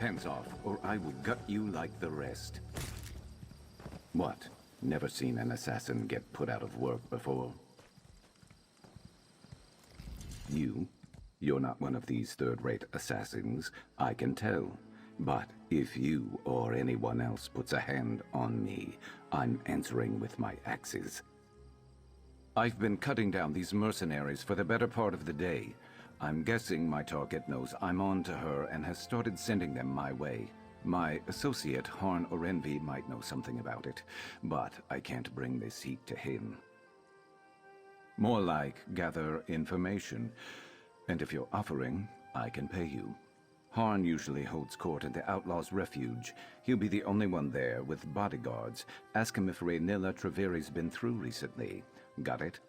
pants off, or I will gut you like the rest. What? Never seen an assassin get put out of work before? You're not one of these third-rate assassins, I can tell. But if you or anyone else puts a hand on me, I'm answering with my axes. I've been cutting down these mercenaries for the better part of the day. I'm guessing my target knows I'm on to her and has started sending them my way. My associate, Harn Orenvi, might know something about it, but I can't bring this heat to him. More like gather information. And if you're offering, I can pay you. Harn usually holds court at the Outlaw's Refuge. He'll be the only one there with bodyguards. Ask him if Raynilla Treveri's been through recently. Got it?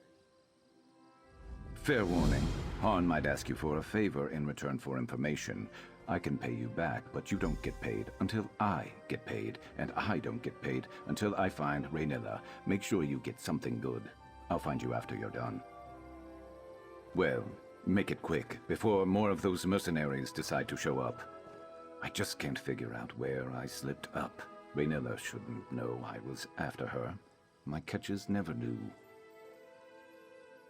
Fair warning. Harn might ask you for a favor in return for information. I can pay you back, but you don't get paid until I get paid, and I don't get paid until I find Raynilla. Make sure you get something good. I'll find you after you're done. Well, make it quick, before more of those mercenaries decide to show up. I just can't figure out where I slipped up. Raynilla shouldn't know I was after her. My catches never knew.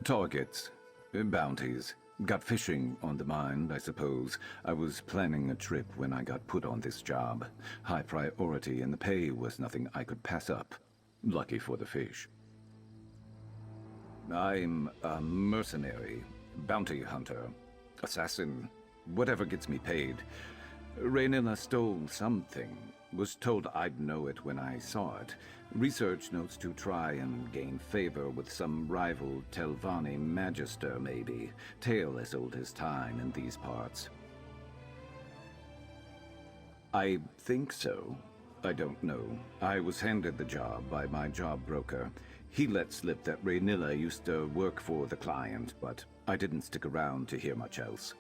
Targets. Bounties. Got fishing on the mind, I suppose. I was planning a trip when I got put on this job. High priority, and the pay was nothing I could pass up. Lucky for the fish. I'm a mercenary, bounty hunter, assassin, whatever gets me paid. Raynilla stole something. Was told I'd know it when I saw it. Research notes to try and gain favor with some rival Telvanni Magister, maybe. Tale as old as time in these parts. I think so. I don't know. I was handed the job by my job broker. He let slip that Raynilla used to work for the client, but I didn't stick around to hear much else.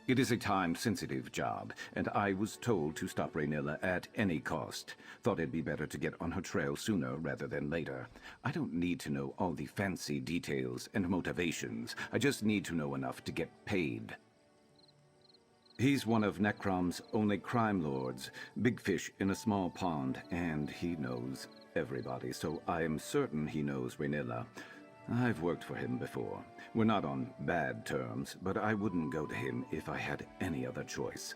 It is a time-sensitive job, and I was told to stop Raynilla at any cost. Thought it'd be better to get on her trail sooner rather than later. I don't need to know all the fancy details and motivations. I just need to know enough to get paid. He's one of Necrom's only crime lords, big fish in a small pond, and he knows everybody, so I am certain he knows Raynilla. I've worked for him before. We're not on bad terms, but I wouldn't go to him if I had any other choice.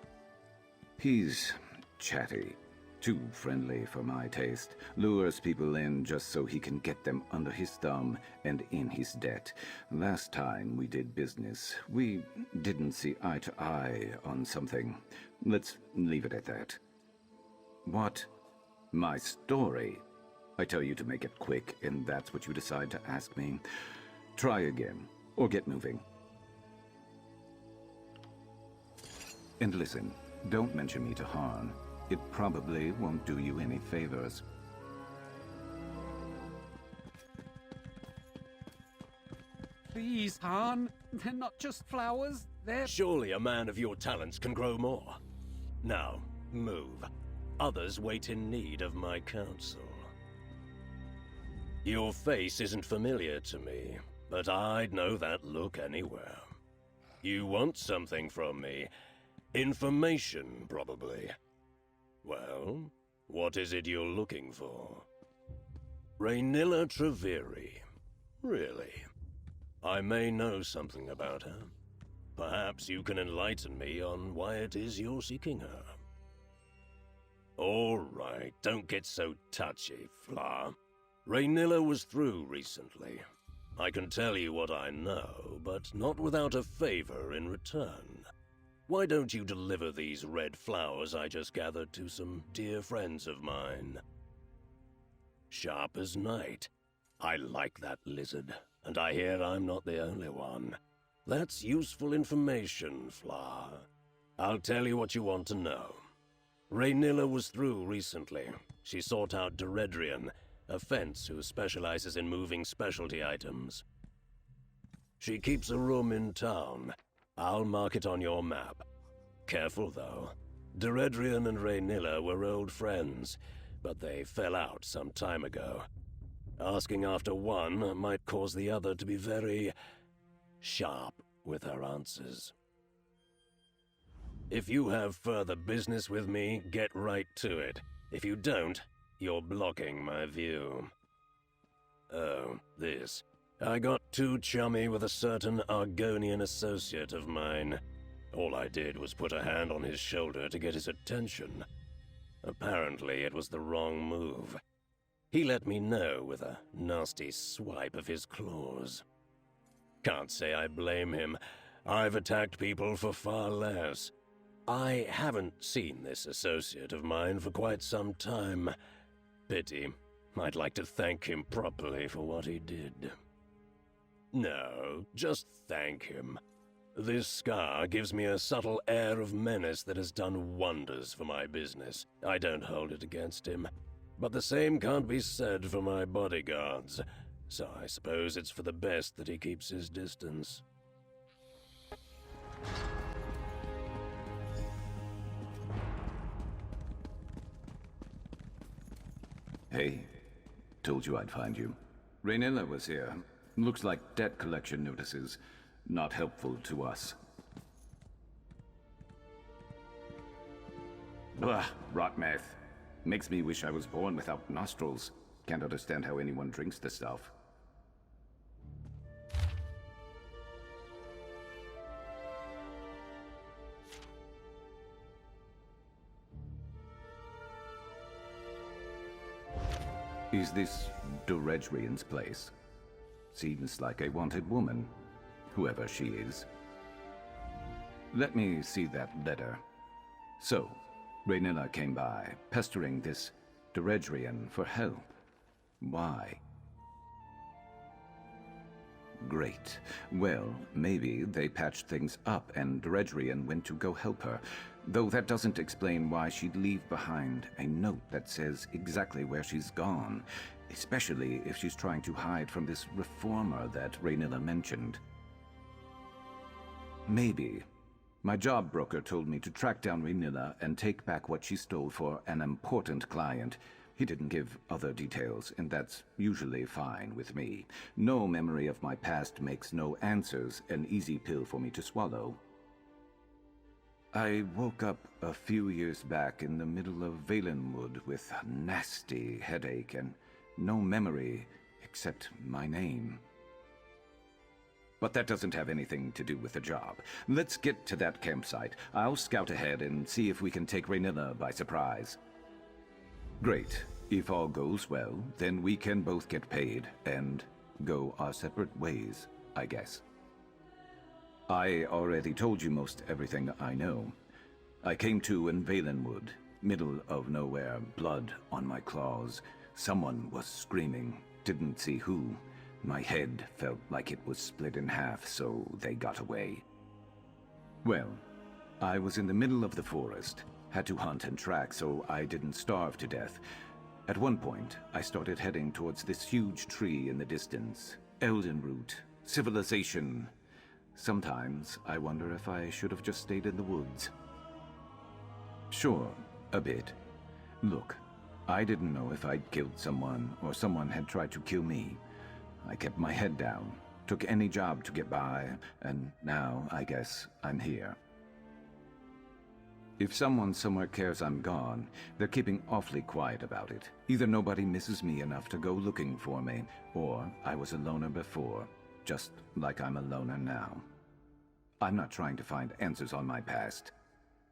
He's chatty, too friendly for my taste, lures people in just so he can get them under his thumb and in his debt. Last time we did business, we didn't see eye to eye on something. Let's leave it at that. What? My story? I tell you to make it quick, and that's what you decide to ask me. Try again, or get moving. And listen, don't mention me to Harn. It probably won't do you any favors. Please, Harn. They're not just flowers, they're... Surely a man of your talents can grow more. Now, move. Others wait in need of my counsel. Your face isn't familiar to me, but I'd know that look anywhere. You want something from me. Information, probably. Well, what is it you're looking for? Raynilla Treveri. Really? I may know something about her. Perhaps you can enlighten me on why it is you're seeking her. All right, don't get so touchy, Fla. Raynilla was through recently. I can tell you what I know, but not without a favor in return. Why don't you deliver these red flowers I just gathered to some dear friends of mine? Sharp as night. I like that lizard, and I hear I'm not the only one. That's useful information, Fla. I'll tell you what you want to know. Raynilla was through recently. She sought out Daedrian, a fence who specializes in moving specialty items. She keeps a room in town. I'll mark it on your map. Careful, though. Daedrian and Raynilla were old friends, but they fell out some time ago. Asking after one might cause the other to be very sharp with her answers. If you have further business with me, get right to it. If you don't, you're blocking my view. Oh, this. I got too chummy with a certain Argonian associate of mine. All I did was put a hand on his shoulder to get his attention. Apparently, it was the wrong move. He let me know with a nasty swipe of his claws. Can't say I blame him. I've attacked people for far less. I haven't seen this associate of mine for quite some time. Pity. I'd like to thank him properly for what he did. No, just thank him. This scar gives me a subtle air of menace that has done wonders for my business. I don't hold it against him. But the same can't be said for my bodyguards, so I suppose it's for the best that he keeps his distance. Hey, told you I'd find you. Raynilla was here. Looks like debt collection notices. Not helpful to us. Ugh, rot meth. Makes me wish I was born without nostrils. Can't understand how anyone drinks the stuff. Is this Daedrian's place? Seems like a wanted woman, whoever she is. Let me see that letter. So, Raynilla came by, pestering this Daedrian for help. Why? Great. Well, maybe they patched things up and Daedrian went to go help her. Though that doesn't explain why she'd leave behind a note that says exactly where she's gone, especially if she's trying to hide from this reformer that Raynilla mentioned. Maybe. My job broker told me to track down Raynilla and take back what she stole for an important client. He didn't give other details, and that's usually fine with me. No memory of my past makes no answers an easy pill for me to swallow. I woke up a few years back in the middle of Valenwood with a nasty headache and no memory except my name. But that doesn't have anything to do with the job. Let's get to that campsite. I'll scout ahead and see if we can take Raynilla by surprise. Great. If all goes well, then we can both get paid and go our separate ways, I guess. I already told you most everything I know. I came to in Valenwood, middle of nowhere, blood on my claws. Someone was screaming, didn't see who. My head felt like it was split in half, so they got away. Well, I was in the middle of the forest, had to hunt and track so I didn't starve to death. At one point, I started heading towards this huge tree in the distance. Eldenroot, civilization. Sometimes I wonder if I should have just stayed in the woods. Sure, a bit. Look, I didn't know if I'd killed someone or someone had tried to kill me. I kept my head down, took any job to get by, and now I guess I'm here. If someone somewhere cares I'm gone, they're keeping awfully quiet about it. Either nobody misses me enough to go looking for me, or I was a loner before, just like I'm a loner now. I'm not trying to find answers on my past.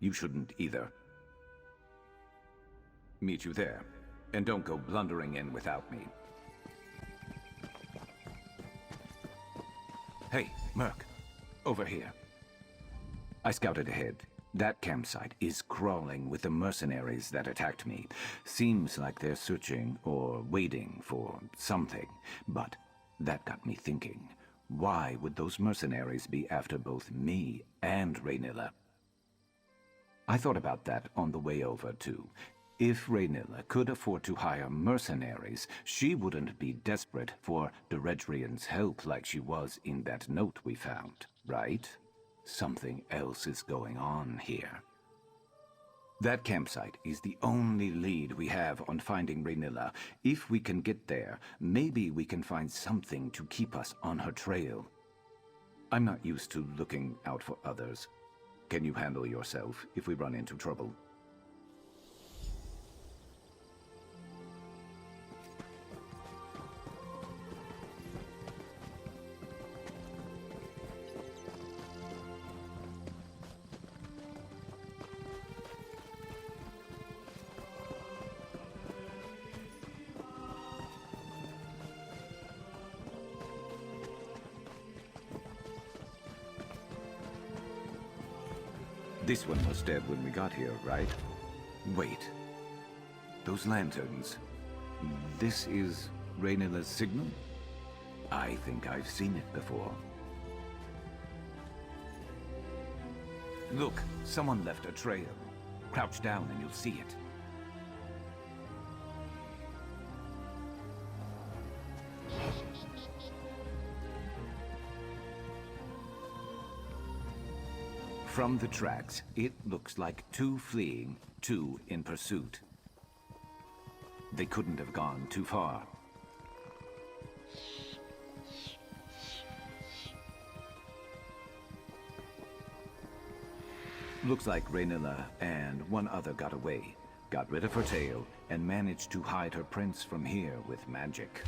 You shouldn't either. Meet you there, and don't go blundering in without me. Hey, Merc, over here. I scouted ahead. That campsite is crawling with the mercenaries that attacked me. Seems like they're searching or waiting for something. But that got me thinking. Why would those mercenaries be after both me and Raynilla? I thought about that on the way over, too. If Raynilla could afford to hire mercenaries, she wouldn't be desperate for Daedrian's help like she was in that note we found, right? Something else is going on here. That campsite is the only lead we have on finding Raynilla. If we can get there, maybe we can find something to keep us on her trail. I'm not used to looking out for others. Can you handle yourself if we run into trouble? This one was dead when we got here, right? Wait. Those lanterns. This is Rhaenyra's signal? I think I've seen it before. Look, someone left a trail. Crouch down and you'll see it. From the tracks, it looks like two fleeing, two in pursuit. They couldn't have gone too far. Looks like Rhaenyra and one other got away, got rid of her tail, and managed to hide her prince from here with magic.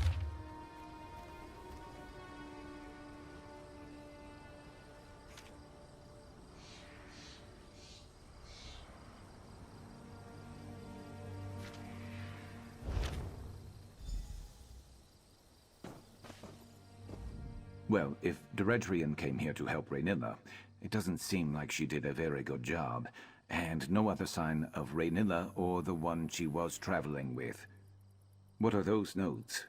Well, if Daedrian came here to help Rhaenyra, it doesn't seem like she did a very good job, and no other sign of Rhaenyra or the one she was traveling with. What are those notes?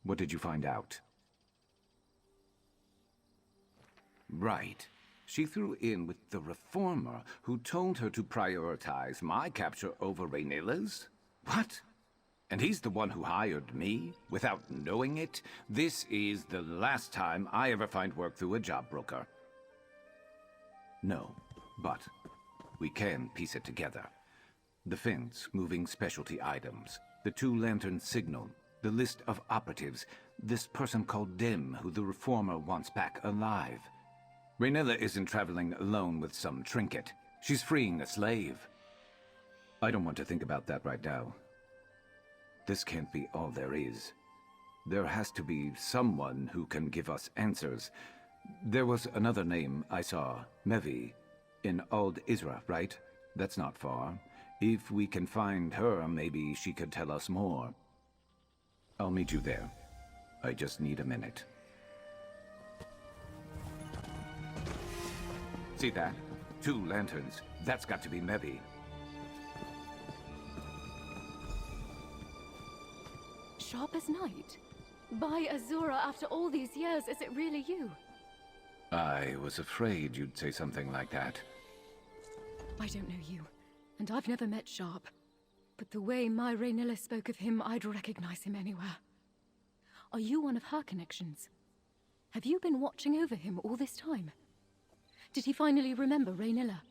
What did you find out? Right. She threw in with the Reformer, who told her to prioritize my capture over Rhaenyra's? What? And he's the one who hired me, without knowing it? This is the last time I ever find work through a job broker. No, but we can piece it together. The fence moving specialty items, the two lantern signal, the list of operatives, this person called Dim who the Reformer wants back alive. Rhaenyra isn't traveling alone with some trinket. She's freeing a slave. I don't want to think about that right now. This can't be all there is. There has to be someone who can give us answers. There was another name I saw, Mevi, in Ald Isra, right? That's not far. If we can find her, maybe she could tell us more. I'll meet you there. I just need a minute. See that? Two lanterns. That's got to be Mevi. Sharp as night? By Azura, after all these years, is it really you? I was afraid you'd say something like that. I don't know you, and I've never met Sharp. But the way my Rhaenyra spoke of him, I'd recognize him anywhere. Are you one of her connections? Have you been watching over him all this time? Did he finally remember Rhaenyra?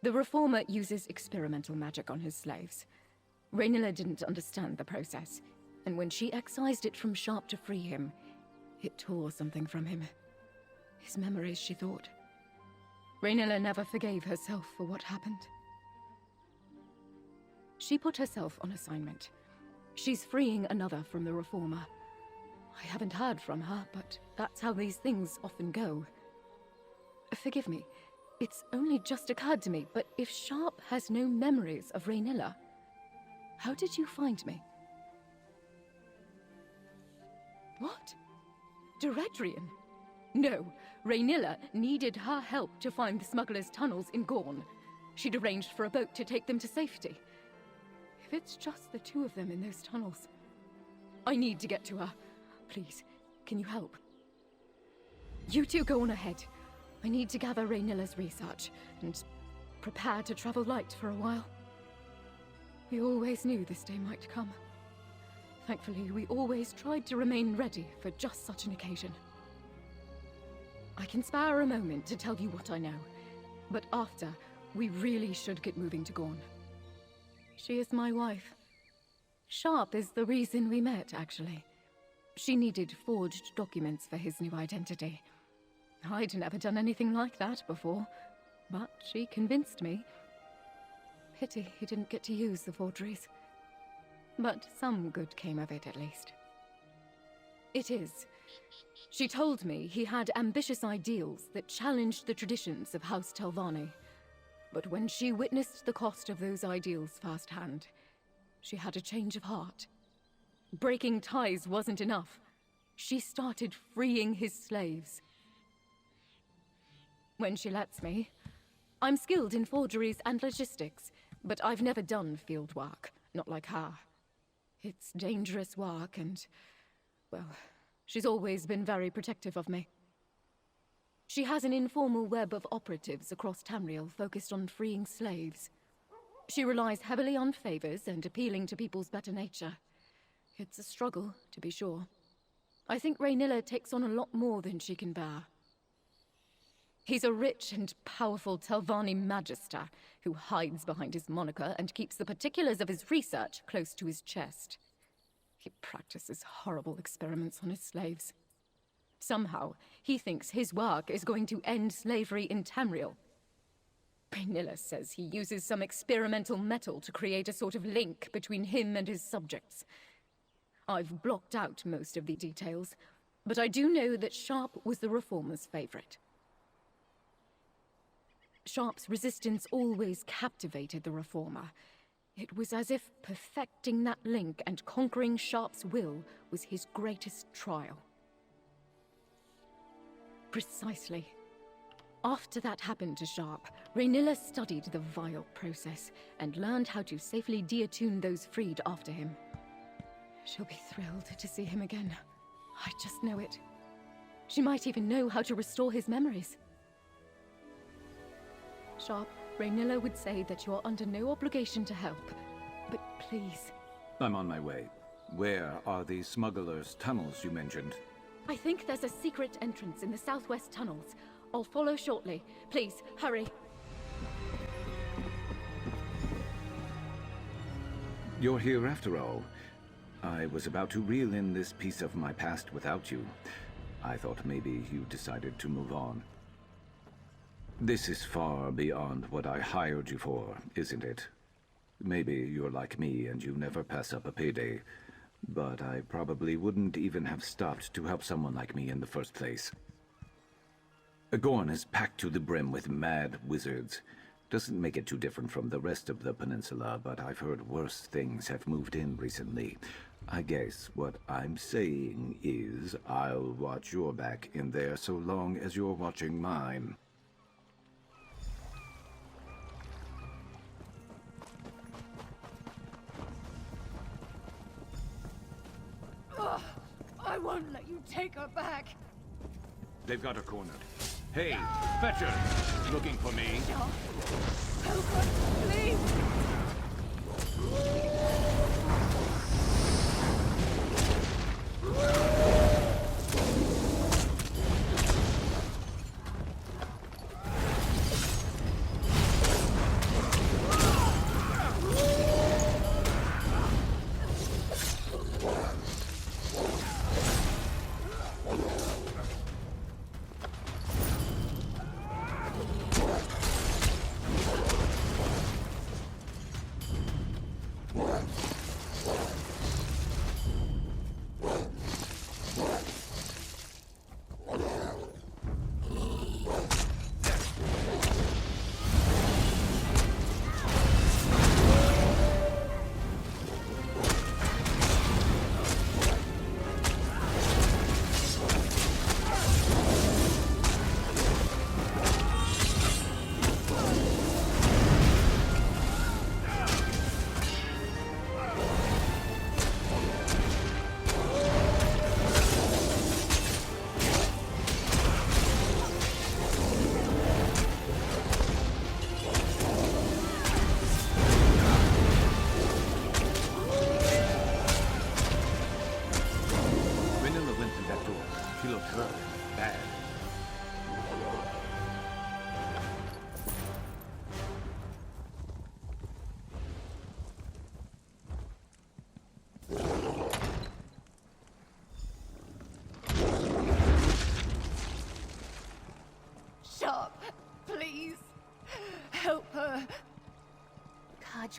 The Reformer uses experimental magic on his slaves. Rhaenyra didn't understand the process, and when she excised it from Sharp to free him, it tore something from him. His memories, she thought. Rhaenyra never forgave herself for what happened. She put herself on assignment. She's freeing another from the Reformer. I haven't heard from her, but that's how these things often go. Forgive me, it's only just occurred to me, but if Sharp has no memories of Rhaenyra, how did you find me? What? Daedrian? No, Rhaenyra needed her help to find the smugglers' tunnels in Gorn. She'd arranged for a boat to take them to safety. If it's just the two of them in those tunnels, I need to get to her. Please, can you help? You two go on ahead. I need to gather Rhaenyra's research and prepare to travel light for a while. We always knew this day might come. Thankfully, we always tried to remain ready for just such an occasion. I can spare a moment to tell you what I know, but after, we really should get moving to Gorn. She is my wife. Sharp is the reason we met, actually. She needed forged documents for his new identity. I'd never done anything like that before, but she convinced me. Pity he didn't get to use the forgeries. But some good came of it, at least. It is. She told me he had ambitious ideals that challenged the traditions of House Telvanni. But when she witnessed the cost of those ideals firsthand, she had a change of heart. Breaking ties wasn't enough. She started freeing his slaves. When she lets me, I'm skilled in forgeries and logistics, but I've never done field work, not like her. It's dangerous work and, well, she's always been very protective of me. She has an informal web of operatives across Tamriel focused on freeing slaves. She relies heavily on favors and appealing to people's better nature. It's a struggle, to be sure. I think Raynilla takes on a lot more than she can bear. He's a rich and powerful Telvanni magister who hides behind his moniker and keeps the particulars of his research close to his chest. He practices horrible experiments on his slaves. Somehow, he thinks his work is going to end slavery in Tamriel. Raynilla says he uses some experimental metal to create a sort of link between him and his subjects. I've blocked out most of the details, but I do know that Sharp was the Reformer's favorite. Sharp's resistance always captivated the Reformer. It was as if perfecting that link and conquering Sharp's will was his greatest trial. Precisely. After that happened to Sharp, Raynilla studied the vile process and learned how to safely deattune those freed after him. She'll be thrilled to see him again. I just know it. She might even know how to restore his memories. Sharp, Raynilla would say that you're under no obligation to help, but please. I'm on my way. Where are the smugglers' tunnels you mentioned? I think there's a secret entrance in the southwest tunnels. I'll follow shortly. Please, hurry. You're here after all. I was about to reel in this piece of my past without you. I thought maybe you decided to move on. This is far beyond what I hired you for, isn't it? Maybe you're like me and you never pass up a payday. But I probably wouldn't even have stopped to help someone like me in the first place. Gorn is packed to the brim with mad wizards. Doesn't make it too different from the rest of the peninsula, but I've heard worse things have moved in recently. I guess what I'm saying is I'll watch your back in there so long as you're watching mine. I won't let you take her back. They've got her cornered. Hey, Fetcher! Looking for me? Help us, please!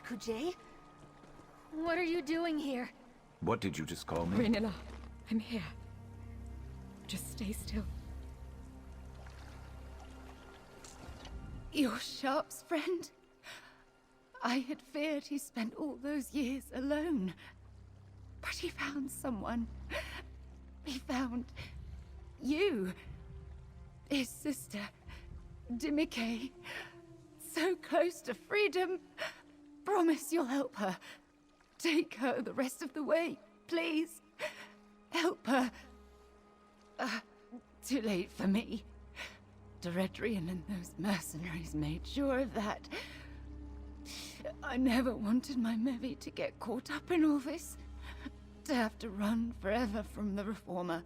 Kuj? What are you doing here? What did you just call me? Raynilla, I'm here. Just stay still. You're Sharp's friend? I had feared he spent all those years alone. But he found someone. He found... you. His sister, Dimike. So close to freedom. Promise you'll help her. Take her the rest of the way, please. Help her. Too late for me. Daedrian and those mercenaries made sure of that. I never wanted my Mevi to get caught up in all this. To have to run forever from the Reformer.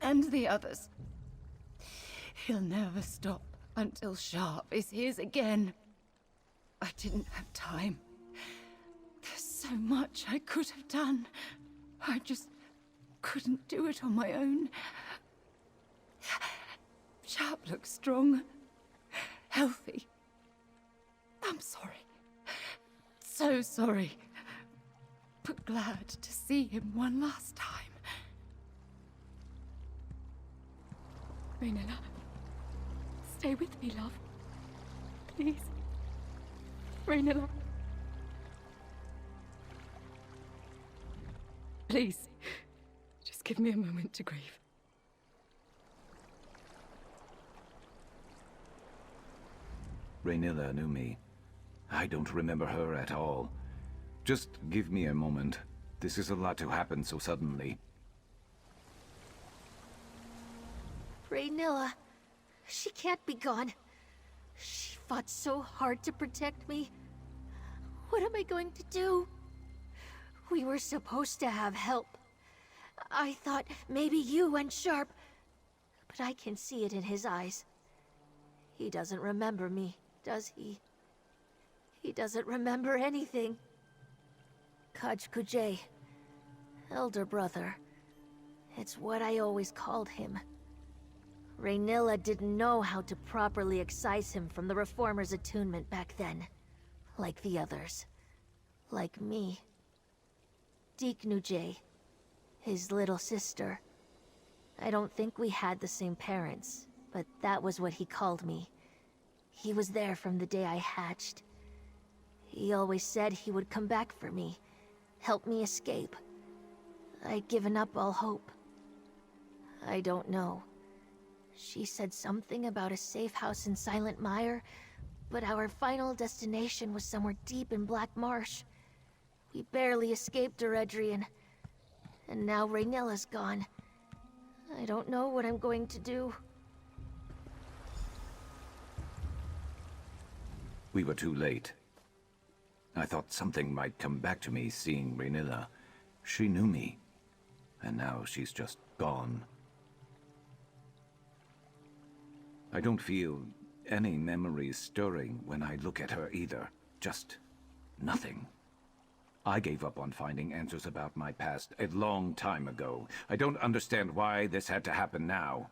And the others. He'll never stop until Sharp is his again. I didn't have time. There's so much I could have done. I just couldn't do it on my own. Sharp looks strong. Healthy. I'm sorry. So sorry. But glad to see him one last time. Raynilla, stay with me, love. Please. Raynilla. Please, just give me a moment to grieve. Raynilla knew me. I don't remember her at all. Just give me a moment. This is a lot to happen so suddenly. Raynilla. She can't be gone. She fought so hard to protect me. What am I going to do? We were supposed to have help. I thought maybe you and Sharp, but I can see it in his eyes. He doesn't remember me, does he? He doesn't remember anything. Kaj Kuj, elder brother. It's what I always called him. Raynilla didn't know how to properly excise him from the Reformer's attunement back then. Like the others. Like me. Deknuj, his little sister. I don't think we had the same parents, but that was what he called me. He was there from the day I hatched. He always said he would come back for me, help me escape. I'd given up all hope. I don't know. She said something about a safe house in Silent Mire, but our final destination was somewhere deep in Black Marsh. We barely escaped Daedrian, and now Raynilla's gone. I don't know what I'm going to do. We were too late. I thought something might come back to me seeing Raynilla. She knew me, and now she's just gone. I don't feel any memories stirring when I look at her either. Just nothing. I gave up on finding answers about my past a long time ago. I don't understand why this had to happen now.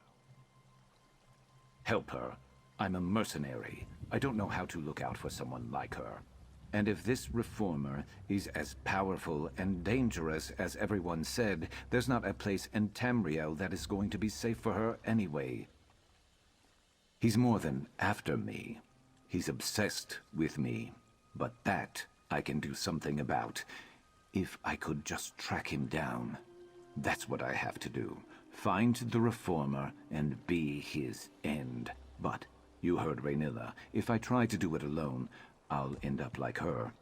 Help her. I'm a mercenary. I don't know how to look out for someone like her. And if this Reformer is as powerful and dangerous as everyone said, there's not a place in Tamriel that is going to be safe for her anyway. He's more than after me. He's obsessed with me. But that I can do something about. If I could just track him down. That's what I have to do. Find the Reformer and be his end. But you heard Raynilla. If I try to do it alone, I'll end up like her.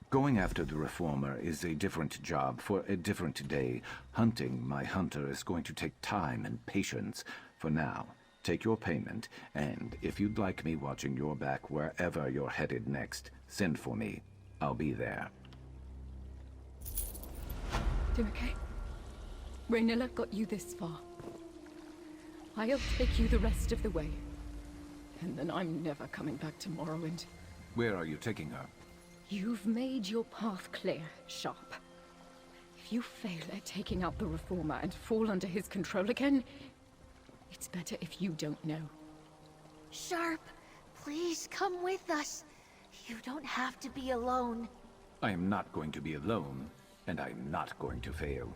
Going after the Reformer is a different job for a different day. Hunting my hunter is going to take time and patience. For now, take your payment, and if you'd like me watching your back wherever you're headed next, send for me. I'll be there. Dimike, Raynilla got you this far. I'll take you the rest of the way. And then I'm never coming back to Morrowind. Where are you taking her? You've made your path clear, Sharp. If you fail at taking out the Reformer and fall under his control again, it's better if you don't know. Sharp, please come with us. You don't have to be alone. I am not going to be alone, and I'm not going to fail.